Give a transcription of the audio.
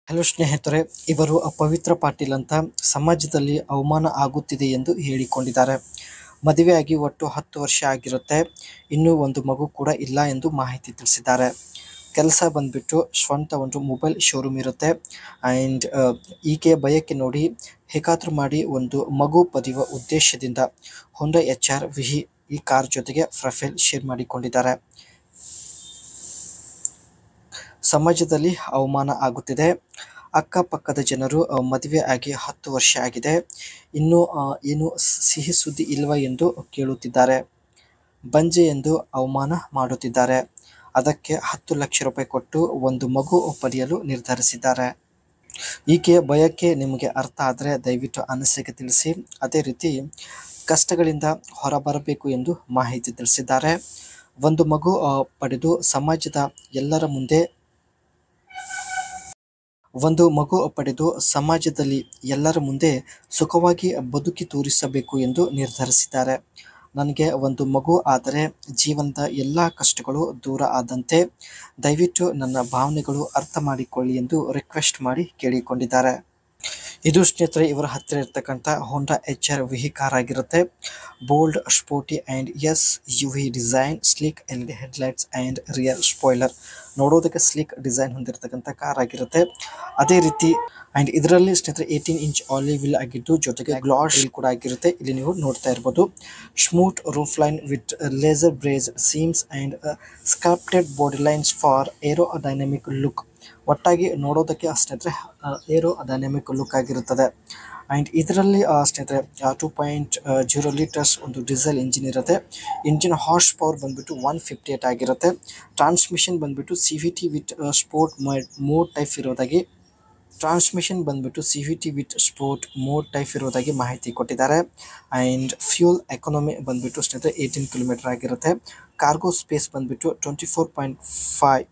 Hello ಸ್ನೇಹಿತರೆ, ಇವರು ಪವಿತ್ರ ಪಾಟೀಲ್ ಅಂತ ಸಮಾಜದಲ್ಲಿ ಅವಮಾನ ಆಗುತ್ತಿದೆ ಎಂದು ಹೇಳಿಕೊಂಡಿದ್ದಾರೆ. ಮದುವೆಯಾಗಿ ಒಟ್ಟು 10 ವರ್ಷ ಆಗಿರುತ್ತೆ. ಇನ್ನೂ ಒಂದು ಮಗು ಕೂಡ ಇಲ್ಲ ಎಂದು ಮಾಹಿತಿ ತಿಳಿಸಿದ್ದಾರೆ. ಕೆಲಸ ಬಂದ್ಬಿಟ್ಟು ಸ್ವಂತ ಒಂದು ಮೊಬೈಲ್ ಶೋರೂಮ್ ಇರುತ್ತೆ. ಆ್ಯಂಡ್ ಈಕೆ ಬಯಕೆ ನೋಡಿ ಹೇಗಾದ್ರೂ ಮಾಡಿ ಒಂದು ಮಗು ಪಡೆಯುವ ಉದ್ದೇಶದಿಂದ ಹೊಂಡಾ HR-VE ಈ ಕಾರ್ ಜೊತೆಗೆ ಪ್ರೊಫೈಲ್ ಶೇರ್ ಮಾಡಿಕೊಂಡಿದ್ದಾರೆ. ಸಮಾಜದಲ್ಲಿ ಅವಮಾನ ಆಗುತ್ತಿದೆ. ಅಕ್ಕಪಕ್ಕದ ಜನರು ಮದುವೆ ಆಗಿ 10 ವರ್ಷ ಆಗಿದೆ, ಇನ್ನೂ ಏನು ಸಿಹಿ ಸುದ್ದಿ ಇಲ್ವಾ ಎಂದು ಕೇಳುತ್ತಿದ್ದಾರೆ. ಬಂಜೆ ಎಂದು ಅವಮಾನ ಮಾಡುತ್ತಿದ್ದಾರೆ. ಅದಕ್ಕೆ 10 ಲಕ್ಷ ರೂಪಾಯಿ ಕೊಟ್ಟು ಒಂದು ಮಗು ಪಡೆಯಲು ನಿರ್ಧರಿಸಿದ್ದಾರೆ. ಈಕೆಯ ಬಯಕೆ ನಿಮಗೆ ಅರ್ಥ ಆದರೆ ದಯವಿಟ್ಟು ಅನಿಸಿಕೆ ತಿಳಿಸಿ. ಅದೇ ರೀತಿ ಕಷ್ಟಗಳಿಂದ ಹೊರಬರಬೇಕು ಎಂದು ಮಾಹಿತಿ ತಿಳಿಸಿದ್ದಾರೆ. ಒಂದು ಮಗು ಪಡೆದು ಸಮಾಜದಲ್ಲಿ ಎಲ್ಲರ ಮುಂದೆ ಸುಖವಾಗಿ ಬದುಕಿ ತೋರಿಸಬೇಕು ಎಂದು ನಿರ್ಧರಿಸಿದ್ದಾರೆ. ನನಗೆ ಒಂದು ಮಗು ಆದರೆ ಜೀವನದ ಎಲ್ಲ ಕಷ್ಟಗಳು ದೂರ ಆದಂತೆ. ದಯವಿಟ್ಟು ನನ್ನ ಭಾವನೆಗಳು ಅರ್ಥ ಮಾಡಿಕೊಳ್ಳಿ ಎಂದು ರಿಕ್ವೆಸ್ಟ್ ಮಾಡಿ ಕೇಳಿಕೊಂಡಿದ್ದಾರೆ. ಇದು ಸ್ನೇಹಿತರೆ ಇವರ ಹತ್ತಿರ ಇರ್ತಕ್ಕಂಥ ಹೊಂಡಾ HR-VE ಕಾರ್ ಆಗಿರುತ್ತೆ. Bold, sporty and SUV design, sleek LED headlights and rear spoiler. ನೋಡೋದಕ್ಕೆ ಸ್ಲೀಕ್ ಡಿಸೈನ್ ಹೊಂದಿರತಕ್ಕಂಥ ಕಾರ್ ಆಗಿರುತ್ತೆ. ಅದೇ ರೀತಿ ಆ್ಯಂಡ್ ಇದರಲ್ಲಿ ಸ್ನೇಹಿತರೆ 18 ಇಂಚ್ ಆಲಿ ವೀಲ್ ಆಗಿದ್ದು ಜೊತೆಗೆ ಗ್ಲಾಸ್ ವೀಲ್ ಕೂಡ ಆಗಿರುತ್ತೆ. ಇಲ್ಲಿ ನೀವು ನೋಡ್ತಾ ಇರ್ಬೋದು. Smooth roof line with laser braze seams and sculpted body lines for aerodynamic look. ಒಟ್ಟಾಗಿ ನೋಡೋದಕ್ಕೆ ಸ್ನೇಹಿತರೆ ಏರೋ ಡೈನಮಿಕ್ ಲುಕ್ ಆಗಿರುತ್ತದೆ. ಆ್ಯಂಡ್ ಇದರಲ್ಲಿ ಸ್ನೇಹಿತರೆ 2.0 ಲೀಟರ್ಸ್ ಒಂದು ಡೀಸೆಲ್ ಇಂಜಿನ್ ಇರುತ್ತೆ. ಇಂಜಿನ್ ಹಾರ್ಸ್ ಪವರ್ ಬಂದ್ಬಿಟ್ಟು 158 ಆಗಿರುತ್ತೆ. ಟ್ರಾನ್ಸ್ಮಿಷನ್ ಬಂದ್ಬಿಟ್ಟು CVT with sport mode type ಇರೋದಾಗಿ ಮಾಹಿತಿ ಕೊಟ್ಟಿದ್ದಾರೆ. ಆ್ಯಂಡ್ ಫ್ಯೂಲ್ ಎಕಾನಮಿ ಬಂದ್ಬಿಟ್ಟು ಸ್ನೇಹಿತರೆ 18 ಕಿಲೋಮೀಟರ್ ಆಗಿರುತ್ತೆ. ಕಾರ್ಗೋ ಸ್ಪೇಸ್ ಬಂದ್ಬಿಟ್ಟು 24.5